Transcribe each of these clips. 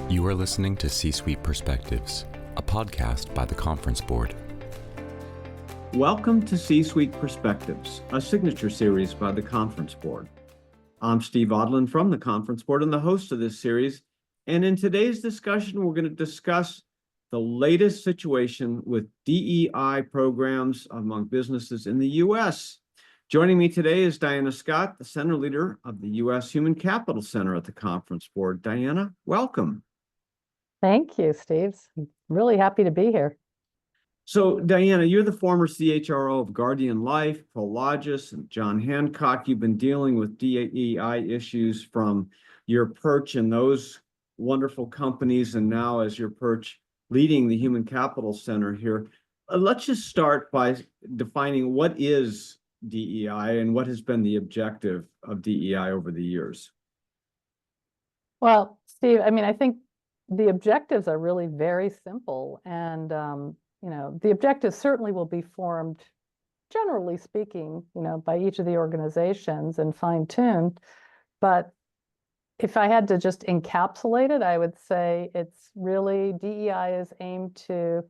You are listening to C-Suite Perspectives, a podcast by the Conference Board. Welcome to C-Suite Perspectives, a signature series by the Conference Board. I'm Steve Odland from the Conference Board and the host of this series. And in today's discussion, we're going to discuss the latest situation with DEI programs among businesses in the U.S. Joining me today is Diana Scott, the Center Leader of the U.S. Human Capital Center at the Conference Board. Diana, welcome. Thank you, Steve. I'm really happy to be here. So, Diana, you're the former CHRO of Guardian Life, Prologis, and John Hancock. You've been dealing with DEI issues from your perch in those wonderful companies, and now as your perch leading the Human Capital Center here. Let's just start by defining what is DEI and what has been the objective of DEI over the years. Well, Steve, I think the objectives are really very simple, and the objectives certainly will be formed, generally speaking, by each of the organizations and fine-tuned. But if I had to just encapsulate it, I would say it's really DEI is aimed to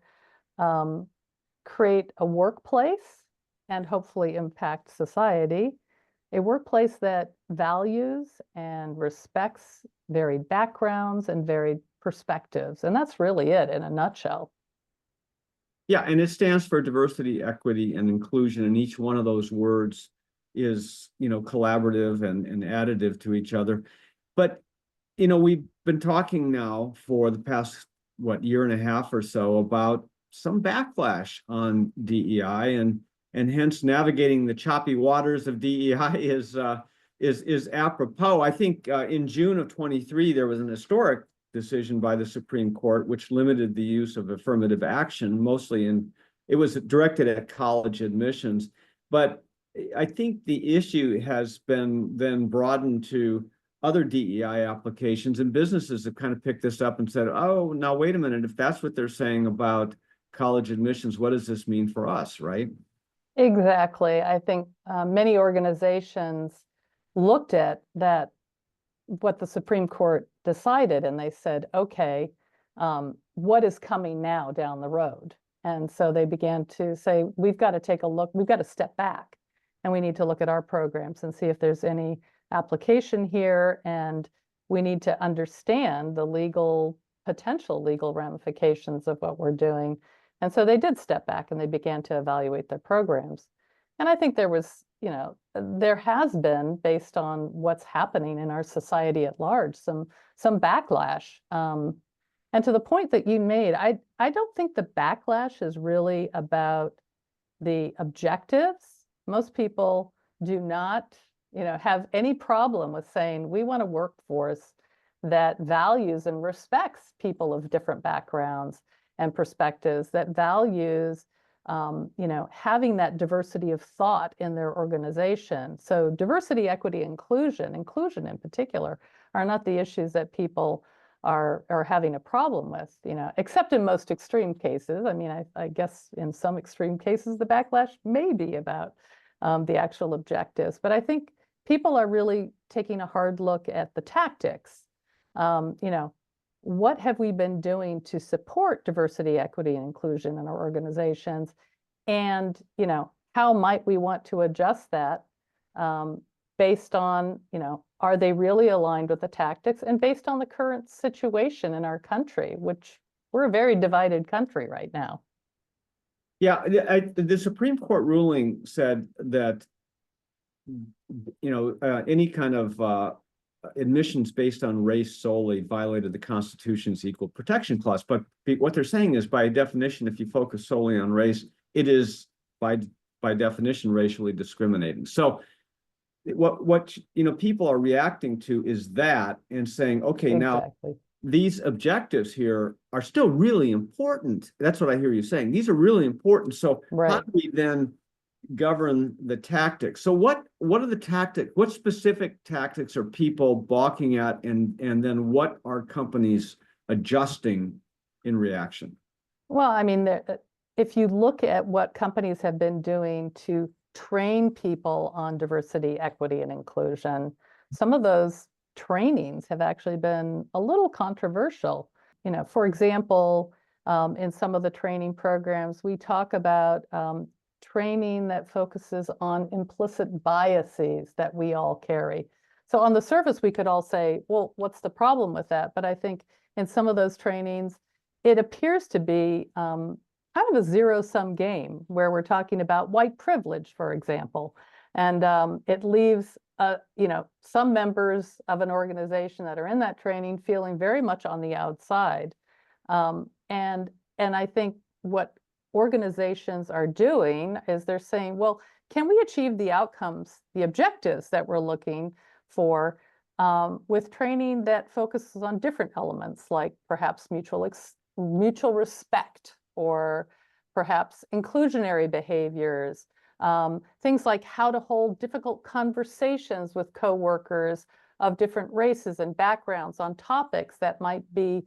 create a workplace and hopefully impact society, a workplace that values and respects varied backgrounds and varied perspectives. And that's really it in a nutshell. Yeah, and it stands for diversity, equity, and inclusion. And each one of those words is, collaborative and additive to each other. But, we've been talking now for the past, year and a half or so about some backlash on DEI, and hence navigating the choppy waters of DEI is apropos. I think in June of 23, there was an historic decision by the Supreme Court, which limited the use of affirmative action, it was directed at college admissions. But I think the issue has been then broadened to other DEI applications, and businesses have kind of picked this up and said, oh, now wait a minute, if that's what they're saying about college admissions, what does this mean for us, right? Exactly. I think many organizations looked at that, what the Supreme Court decided, and they said, okay, what is coming now down the road? And so they began to say, we've got to take a look, we've got to step back, and we need to look at our programs and see if there's any application here, and we need to understand the potential legal ramifications of what we're doing. And so they did step back and they began to evaluate their programs. And I think there has been, based on what's happening in our society at large, some backlash. And to the point that you made, I don't think the backlash is really about the objectives. Most people do not, have any problem with saying, we want a workforce that values and respects people of different backgrounds and perspectives, that values having that diversity of thought in their organization. So diversity, equity, inclusion in particular, are not the issues that people are having a problem with, except in most extreme cases. I guess in some extreme cases, the backlash may be about the actual objectives. But I think people are really taking a hard look at the tactics. What have we been doing to support diversity, equity, and inclusion in our organizations? And, how might we want to adjust that based on, are they really aligned with the tactics, and based on the current situation in our country, which we're a very divided country right now. Yeah, the Supreme Court ruling said that, any kind of admissions based on race solely violated the Constitution's Equal Protection Clause. But what they're saying is, by definition, if you focus solely on race, it is by definition racially discriminating. So what people are reacting to is that, and saying, okay, Exactly. Now these objectives here are still really important. That's what I hear you saying. These are really important. So Right. How do we then govern the tactics? So what are the tactics? What specific tactics are people balking at, and then what are companies adjusting in reaction? Well, if you look at what companies have been doing to train people on diversity, equity, and inclusion, some of those trainings have actually been a little controversial. For example, in some of the training programs, we talk about training that focuses on implicit biases that we all carry. So on the surface, we could all say, well, what's the problem with that? But I think in some of those trainings, it appears to be kind of a zero-sum game where we're talking about white privilege, for example. And it leaves some members of an organization that are in that training feeling very much on the outside. And I think what organizations are doing is they're saying, well, can we achieve the outcomes, the objectives that we're looking for with training that focuses on different elements, like perhaps mutual respect, or perhaps inclusionary behaviors, things like how to hold difficult conversations with coworkers of different races and backgrounds on topics that might be,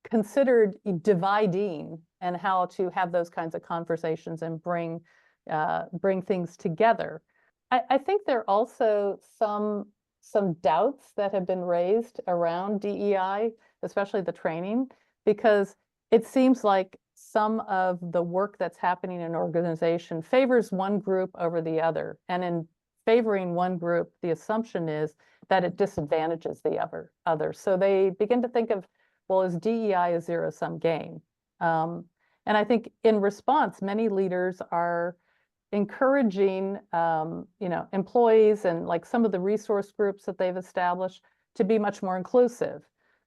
considered dividing, and how to have those kinds of conversations and bring things together. I think there are also some doubts that have been raised around DEI, especially the training, because it seems like some of the work that's happening in an organization favors one group over the other. And in favoring one group, the assumption is that it disadvantages the other. So they begin to think of, well, is DEI a zero-sum game? And I think in response, many leaders are encouraging employees and like some of the resource groups that they've established to be much more inclusive.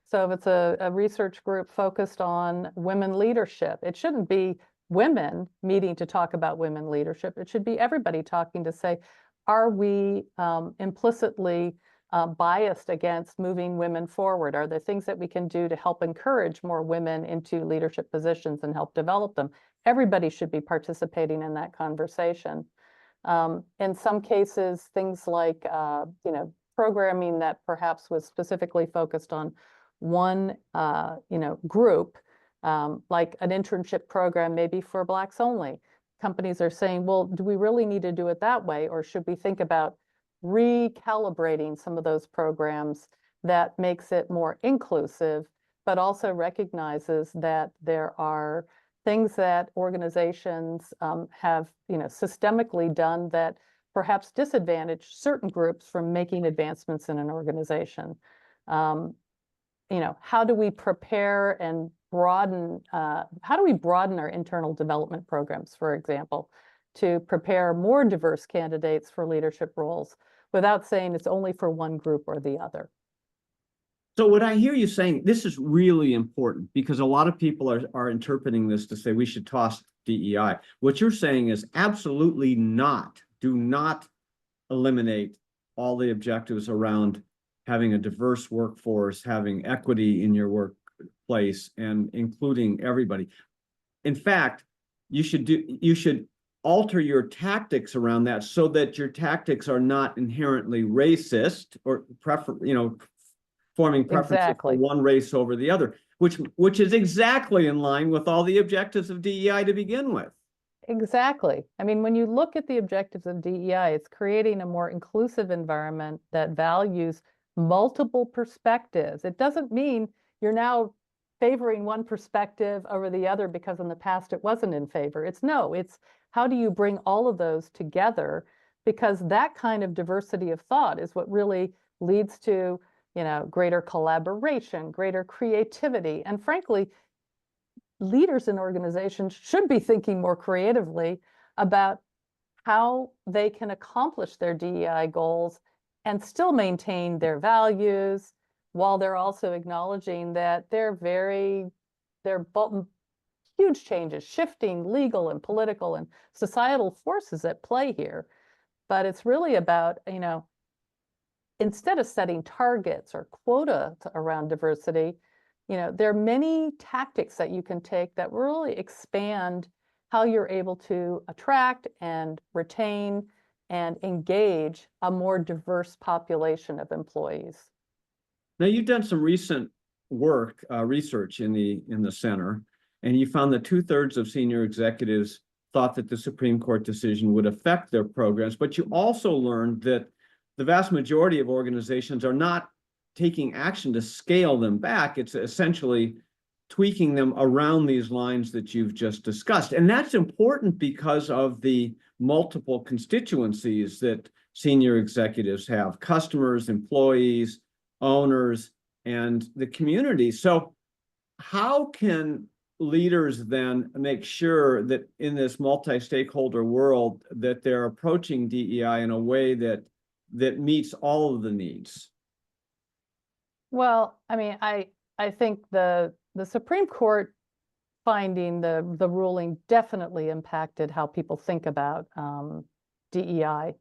So if it's a research group focused on women leadership, it shouldn't be women meeting to talk about women leadership. It should be everybody talking to say, are we implicitly biased against moving women forward? Are there things that we can do to help encourage more women into leadership positions and help develop them? Everybody should be participating in that conversation. In some cases, things like programming that perhaps was specifically focused on one group, like an internship program maybe for Blacks only. Companies are saying, well, do we really need to do it that way, or should we think about recalibrating some of those programs that makes it more inclusive, but also recognizes that there are things that organizations have systemically done that perhaps disadvantage certain groups from making advancements in an organization. How do we prepare and broaden, how do we broaden our internal development programs, for example, to prepare more diverse candidates for leadership roles without saying it's only for one group or the other? So what I hear you saying, this is really important, because a lot of people are interpreting this to say we should toss DEI. What you're saying is absolutely not, do not eliminate all the objectives around having a diverse workforce, having equity in your workplace, and including everybody. In fact, you should alter your tactics around that so that your tactics are not inherently racist or forming preferences for one race over the other, which is exactly in line with all the objectives of DEI to begin with. Exactly. I mean, when you look at the objectives of DEI, it's creating a more inclusive environment that values multiple perspectives. It doesn't mean you're now favoring one perspective over the other because in the past it wasn't in favor. It's how do you bring all of those together? Because that kind of diversity of thought is what really leads to, greater collaboration, greater creativity. And frankly, leaders in organizations should be thinking more creatively about how they can accomplish their DEI goals and still maintain their values, while they're also acknowledging that they're huge changes, shifting legal and political and societal forces at play here. But it's really about, instead of setting targets or quota around diversity, there are many tactics that you can take that really expand how you're able to attract and retain and engage a more diverse population of employees. Now, you've done some recent work, research in the center, and you found that 2/3 of senior executives thought that the Supreme Court decision would affect their programs, but you also learned that the vast majority of organizations are not taking action to scale them back. It's essentially tweaking them around these lines that you've just discussed. And that's important because of the multiple constituencies that senior executives have: customers, employees, owners, and the community. So how can leaders then make sure that in this multi-stakeholder world that they're approaching DEI in a way that meets all of the needs? Well, I mean, I think the Supreme Court finding, the ruling definitely impacted how people think about DEI.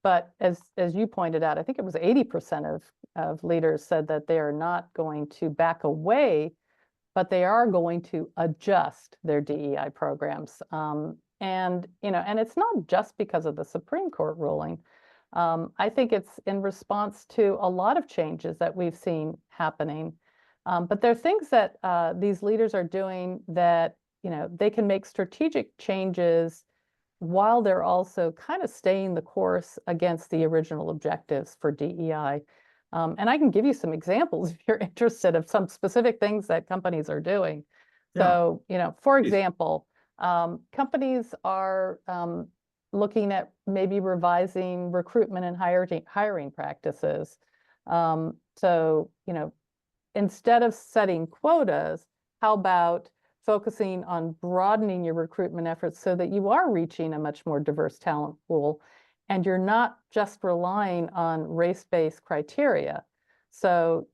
But as you pointed out, I think it was 80% of leaders said that they are not going to back away, but they are going to adjust their DEI programs. And it's not just because of the Supreme Court ruling. I think it's in response to a lot of changes that we've seen happening. But there are things that these leaders are doing that, they can make strategic changes while they're also kind of staying the course against the original objectives for DEI. And I can give you some examples if you're interested of some specific things that companies are doing. Yeah. So, for example, companies are looking at maybe revising recruitment and hiring practices. So, instead of setting quotas, how about focusing on broadening your recruitment efforts so that you are reaching a much more diverse talent pool and you're not just relying on race-based criteria. So,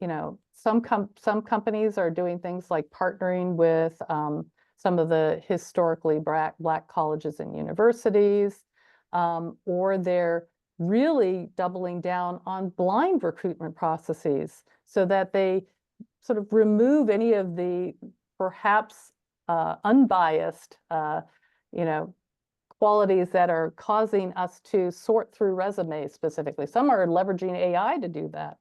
some companies are doing things like partnering with some of the historically Black colleges and universities, or they're really doubling down on blind recruitment processes so that they sort of remove any of the perhaps unbiased, qualities that are causing us to sort through resumes specifically. Some are leveraging AI to do that.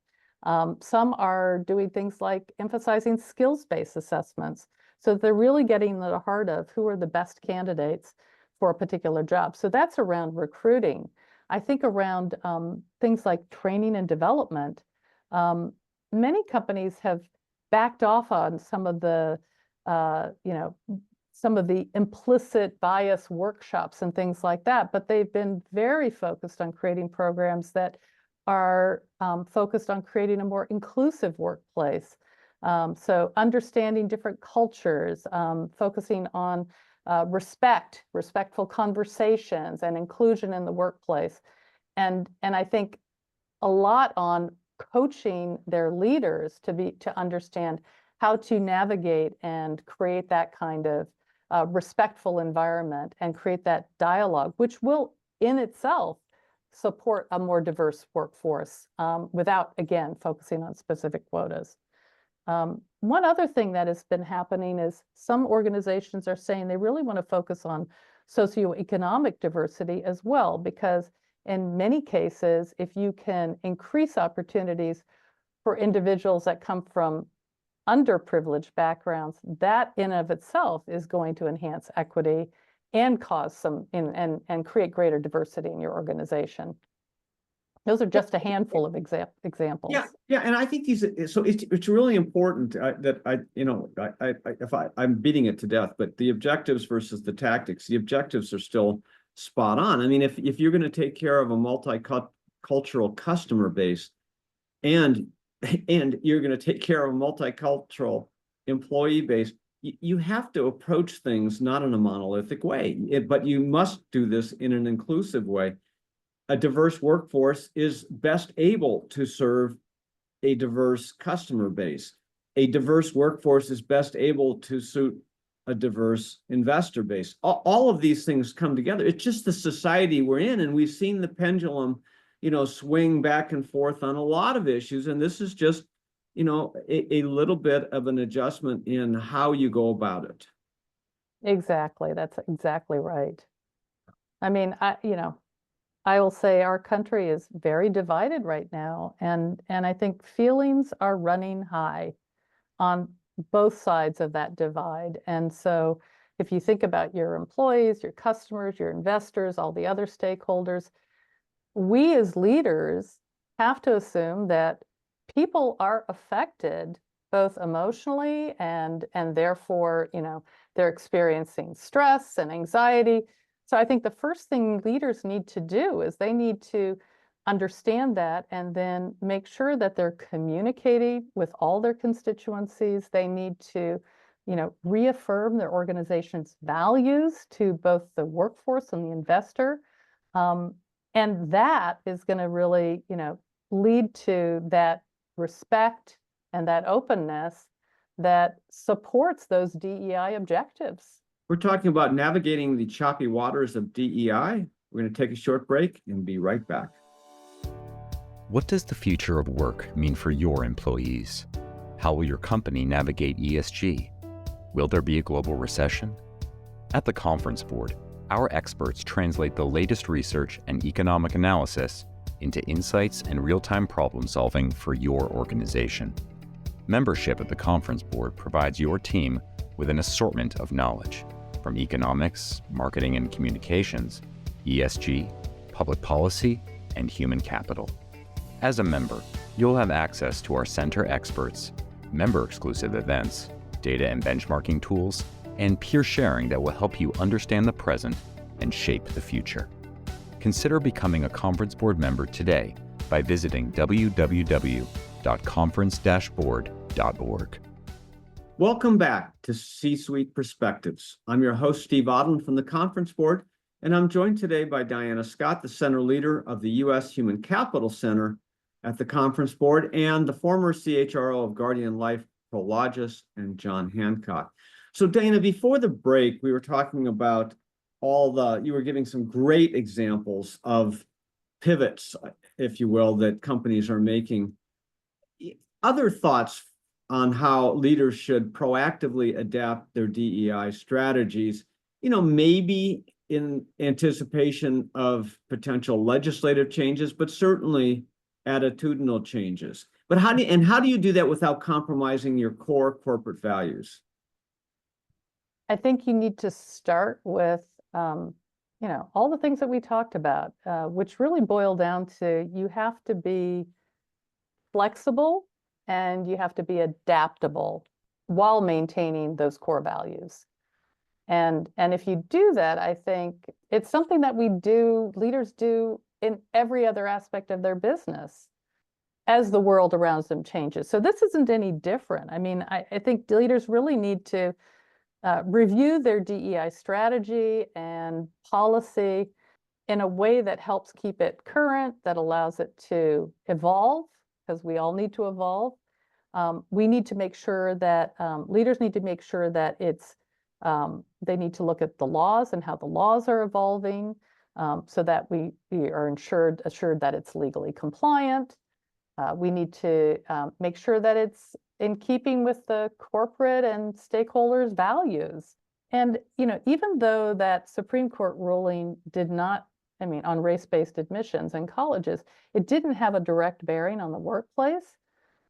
Some are doing things like emphasizing skills-based assessments. So they're really getting to the heart of who are the best candidates for a particular job. So that's around recruiting. I think around things like training and development, many companies have backed off on some of the implicit bias workshops and things like that, but they've been very focused on creating programs that are focused on creating a more inclusive workplace. So understanding different cultures, focusing on respectful conversations and inclusion in the workplace. And I think a lot on coaching their leaders to understand how to navigate and create that kind of respectful environment and create that dialogue, which will in itself support a more diverse workforce without, again, focusing on specific quotas. One other thing that has been happening is some organizations are saying they really want to focus on socioeconomic diversity as well, because in many cases, if you can increase opportunities for individuals that come from underprivileged backgrounds, that in of itself is going to enhance equity and cause some and create greater diversity in your organization. Those are just a handful of examples. Yeah, and I think so it's really important that I'm beating it to death, but the objectives versus the tactics, the objectives are still spot on. I mean, if you're going to take care of a multicultural customer base and you're going to take care of a multicultural employee base, you have to approach things not in a monolithic way, but you must do this in an inclusive way. A diverse workforce is best able to serve a diverse customer base. A diverse workforce is best able to suit a diverse investor base. All of these things come together. It's just the society we're in, and we've seen the pendulum, swing back and forth on a lot of issues, and this is just, a little bit of an adjustment in how you go about it. Exactly. That's exactly right. I mean, I will say our country is very divided right now, and I think feelings are running high on both sides of that divide. And so if you think about your employees, your customers, your investors, all the other stakeholders, we as leaders have to assume that people are affected both emotionally and therefore, they're experiencing stress and anxiety. So I think the first thing leaders need to do is they need to understand that and then make sure that they're communicating with all their constituencies. They need to, reaffirm their organization's values to both the workforce and the investor. And that is going to really, lead to that respect and that openness that supports those DEI objectives. We're talking about navigating the choppy waters of DEI. We're going to take a short break and be right back. What does the future of work mean for your employees? How will your company navigate ESG? Will there be a global recession? At the Conference Board, our experts translate the latest research and economic analysis into insights and real-time problem solving for your organization. Membership at the Conference Board provides your team with an assortment of knowledge from economics, marketing and communications, ESG, public policy, and human capital. As a member, you'll have access to our center experts, member-exclusive events, data and benchmarking tools, and peer sharing that will help you understand the present and shape the future. Consider becoming a Conference Board member today by visiting www.conference-board.org. Welcome back to C-Suite Perspectives. I'm your host, Steve Odland from the Conference Board, and I'm joined today by Diana Scott, the Center Leader of the U.S. Human Capital Center at the Conference Board, and the former CHRO of Guardian Life, Prologis, and John Hancock. So Dana, before the break, we were talking about you were giving some great examples of pivots, if you will, that companies are making. Other thoughts on how leaders should proactively adapt their DEI strategies, maybe in anticipation of potential legislative changes, but certainly attitudinal changes. But how do you do that without compromising your core corporate values? I think you need to start with, all the things that we talked about, which really boil down to you have to be flexible and you have to be adaptable while maintaining those core values. And if you do that, I think it's something that leaders do in every other aspect of their business as the world around them changes. So this isn't any different. I mean, I think leaders really need to review their DEI strategy and policy in a way that helps keep it current, that allows it to evolve, because we all need to evolve. We need to make sure that leaders need to make sure that they need to look at the laws and how the laws are evolving, so that we are assured that it's legally compliant. We need to make sure that it's in keeping with the corporate and stakeholders' values. And, even though that Supreme Court ruling did not, on race-based admissions in colleges, it didn't have a direct bearing on the workplace,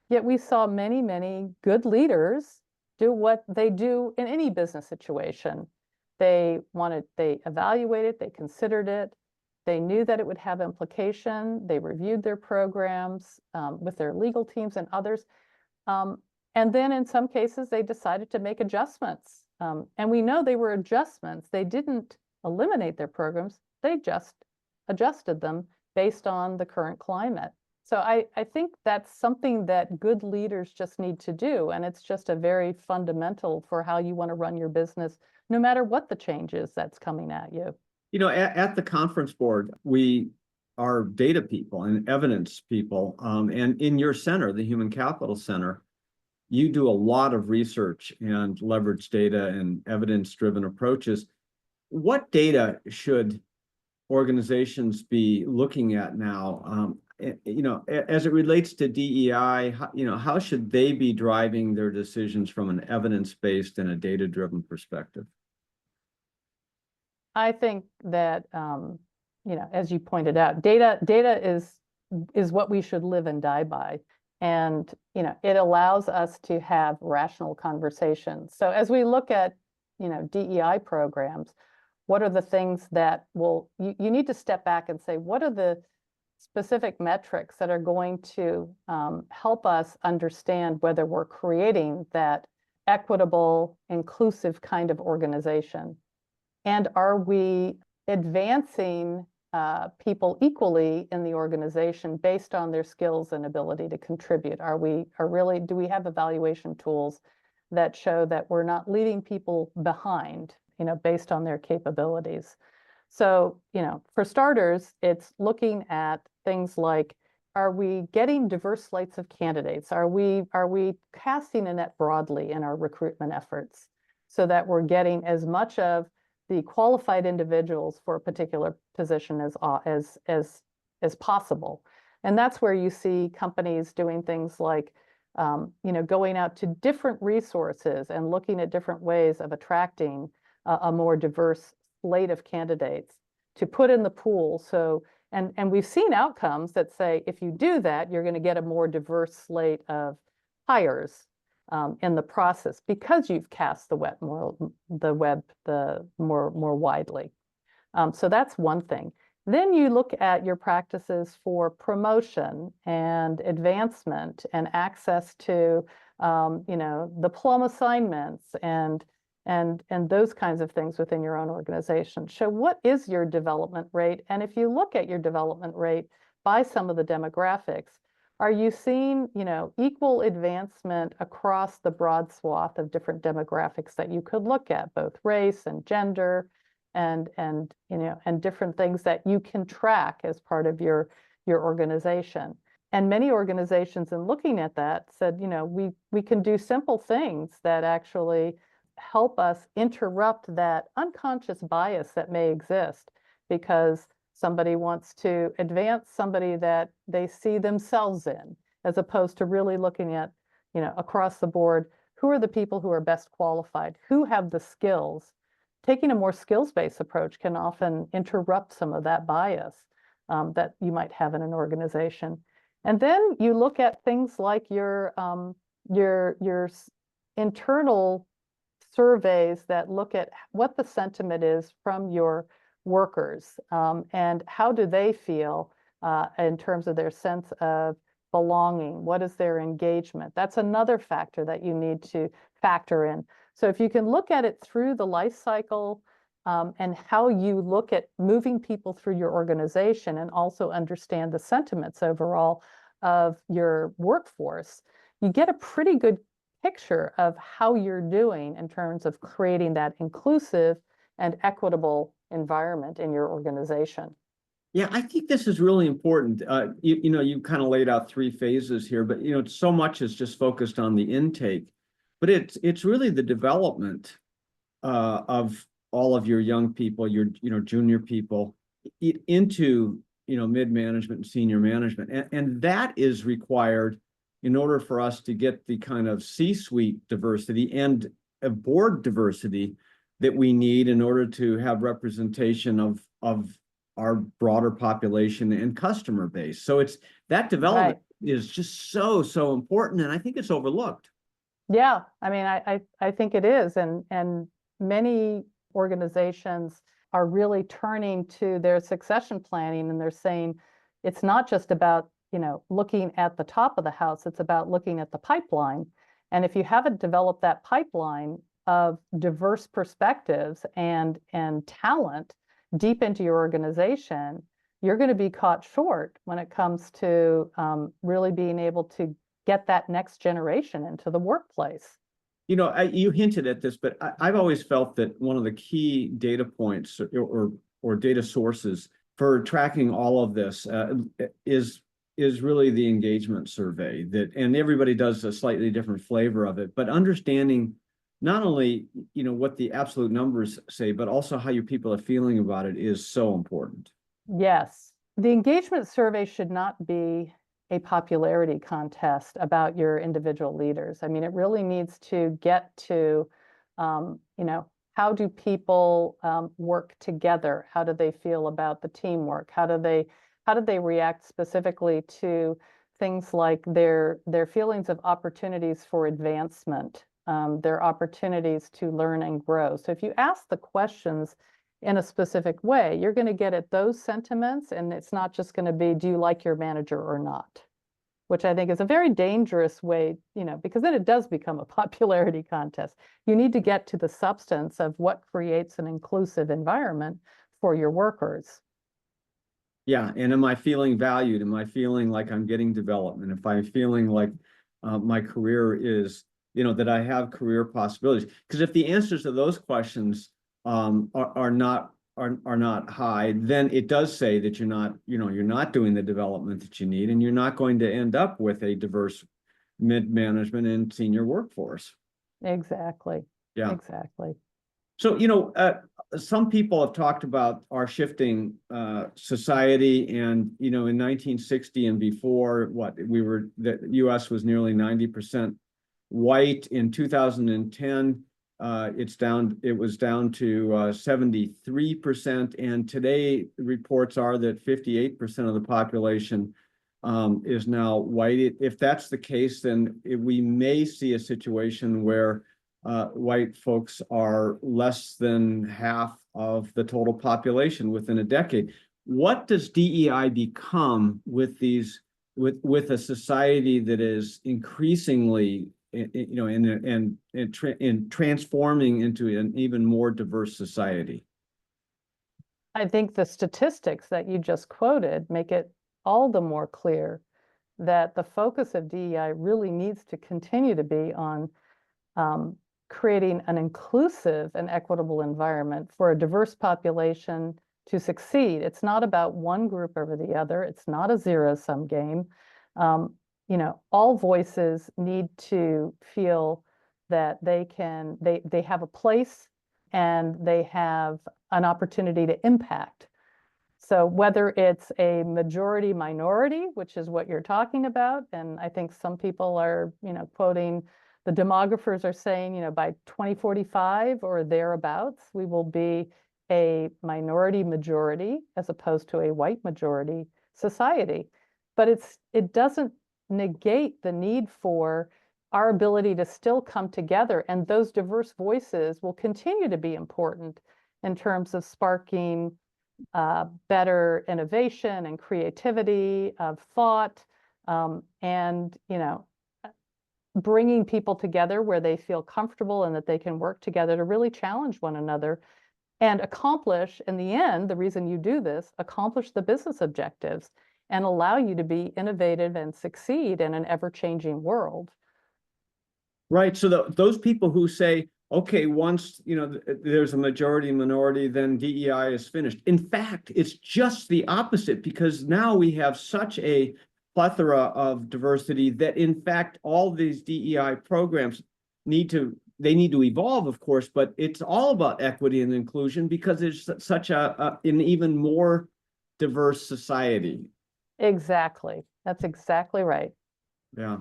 yet we saw many, many good leaders do what they do in any business situation. They evaluated, they considered it, they knew that it would have implication, they reviewed their programs with their legal teams and others. And then in some cases, they decided to make adjustments. And we know they were adjustments. They didn't eliminate their programs. They just adjusted them based on the current climate. So I think that's something that good leaders just need to do. And it's just a very fundamental for how you want to run your business, no matter what the change is that's coming at you. At the Conference Board, we are data people and evidence people. And in your center, the Human Capital Center, you do a lot of research and leverage data and evidence-driven approaches. What data should organizations be looking at now? As it relates to DEI, how should they be driving their decisions from an evidence-based and a data-driven perspective? I think that, as you pointed out, data is what we should live and die by. And, it allows us to have rational conversations. So as we look at, DEI programs, what are the things that you need to step back and say, what are the specific metrics that are going to help us understand whether we're creating that equitable, inclusive kind of organization. And are we advancing people equally in the organization based on their skills and ability to contribute? Do we have evaluation tools that show that we're not leaving people behind, based on their capabilities? So, for starters, it's looking at things like, are we getting diverse slates of candidates? Are we casting a net broadly in our recruitment efforts so that we're getting as much of the qualified individuals for a particular position as possible? And that's where you see companies doing things like, going out to different resources and looking at different ways of attracting a more diverse slate of candidates to put in the pool. So, and we've seen outcomes that say, if you do that, you're going to get a more diverse slate of hires in the process because you've cast the web more widely. So that's one thing. Then you look at your practices for promotion and advancement and access to, the plum assignments and those kinds of things within your own organization. So what is your development rate? And if you look at your development rate by some of the demographics, are you seeing, equal advancement across the broad swath of different demographics that you could look at, both race and gender and different things that you can track as part of your organization? And many organizations, in looking at that, said, we can do simple things that actually help us interrupt that unconscious bias that may exist because somebody wants to advance somebody that they see themselves in, as opposed to really looking at, across the board, who are the people who are best qualified, who have the skills. Taking a more skills-based approach can often interrupt some of that bias that you might have in an organization. And then you look at things like your internal surveys that look at what the sentiment is from your workers and how do they feel in terms of their sense of belonging. What is their engagement? That's another factor that you need to factor in. So if you can look at it through the life cycle and how you look at moving people through your organization and also understand the sentiments overall of your workforce, you get a pretty good picture of how you're doing in terms of creating that inclusive and equitable environment in your organization. Yeah, I think this is really important. You kind of laid out three phases here, but so much is just focused on the intake, but it's really the development of all of your young people, your junior people into mid-management and senior management, and that is required in order for us to get the kind of C-suite diversity and board diversity that we need in order to have representation of our broader population and customer base. So it's that development is just so important, and I think it's overlooked. Yeah, I mean, I think it is, and many organizations are really turning to their succession planning, and they're saying it's not just about looking at the top of the house, it's about looking at the pipeline. And if you haven't developed that pipeline of diverse perspectives and talent deep into your organization, you're going to be caught short when it comes to really being able to get that next generation into the workplace. You hinted at this, but I've always felt that one of the key data points or data sources for tracking all of this is really the engagement survey, and everybody does a slightly different flavor of it, but understanding not only what the absolute numbers say, but also how your people are feeling about it is so important. Yes, the engagement survey should not be a popularity contest about your individual leaders. I mean, it really needs to get to how do people work together? How do they feel about the teamwork? How do they react specifically to things like their feelings of opportunities for advancement, their opportunities to learn and grow? So if you ask the questions in a specific way, you're going to get at those sentiments, and it's not just going to be, do you like your manager or not? Which I think is a very dangerous way, because then it does become a popularity contest. You need to get to the substance of what creates an inclusive environment for your workers. Yeah, and am I feeling valued? Am I feeling like I'm getting development? If I'm feeling like my career is, that I have career possibilities? Because if the answers to those questions are not high, then it does say that you're not doing the development that you need, and you're not going to end up with a diverse mid-management and senior workforce. Exactly. Yeah. Exactly. So, some people have talked about our shifting society, and, in 1960 and before, the US was nearly 90% white. In 2010, it was down to 73%. And today, the reports are that 58% of the population is now white. If that's the case, then we may see a situation where white folks are less than half of the total population within a decade. What does DEI become with a society that is increasingly, in transforming into an even more diverse society? I think the statistics that you just quoted make it all the more clear that the focus of DEI really needs to continue to be on creating an inclusive and equitable environment for a diverse population to succeed. It's not about one group over the other. It's not a zero-sum game. All voices need to feel that they have a place and they have an opportunity to impact. So whether it's a majority minority, which is what you're talking about, and I think some people are, quoting, the demographers are saying, by 2045 or thereabouts, we will be a minority majority as opposed to a white majority society. But it doesn't negate the need for our ability to still come together, and those diverse voices will continue to be important in terms of sparking better innovation and creativity of thought, and bringing people together where they feel comfortable and that they can work together to really challenge one another and accomplish, in the end, the reason you do this, accomplish the business objectives and allow you to be innovative and succeed in an ever-changing world. Right. So those people who say, okay, once there's a majority minority, then DEI is finished. In fact, it's just the opposite, because now we have such a plethora of diversity that, in fact, all these DEI programs need to evolve, of course, but it's all about equity and inclusion because it's such an even more diverse society. Exactly. That's exactly right. Yeah.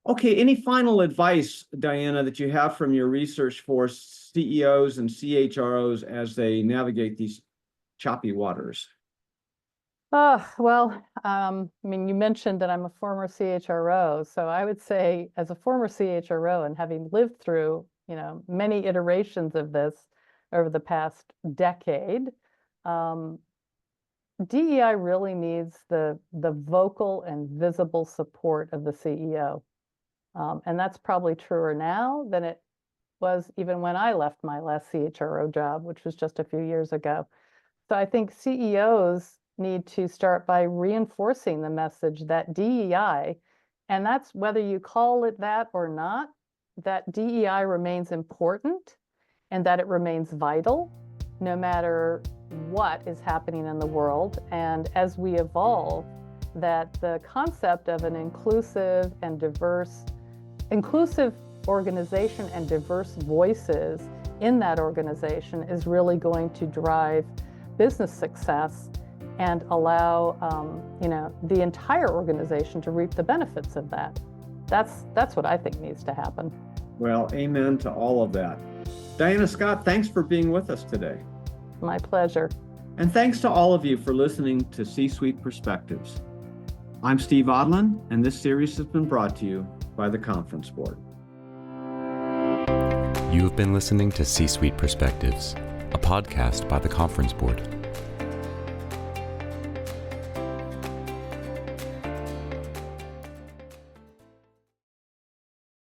Okay, any final advice, Diana, that you have from your research for CEOs and CHROs as they navigate these choppy waters? Well, you mentioned that I'm a former CHRO, so I would say, as a former CHRO and having lived through, many iterations of this over the past decade, DEI really needs the vocal and visible support of the CEO. And that's probably truer now than it was even when I left my last CHRO job, which was just a few years ago. So I think CEOs need to start by reinforcing the message that DEI, and that's whether you call it that or not, that DEI remains important and that it remains vital no matter what is happening in the world. And as we evolve, that the concept of an inclusive organization and diverse voices in that organization is really going to drive business success and allow the entire organization to reap the benefits of that. That's what I think needs to happen. Well, amen to all of that. Diana Scott, thanks for being with us today. My pleasure. And thanks to all of you for listening to C-Suite Perspectives. I'm Steve Odland, and this series has been brought to you by the Conference Board. You have been listening to C-Suite Perspectives. a podcast by the Conference Board.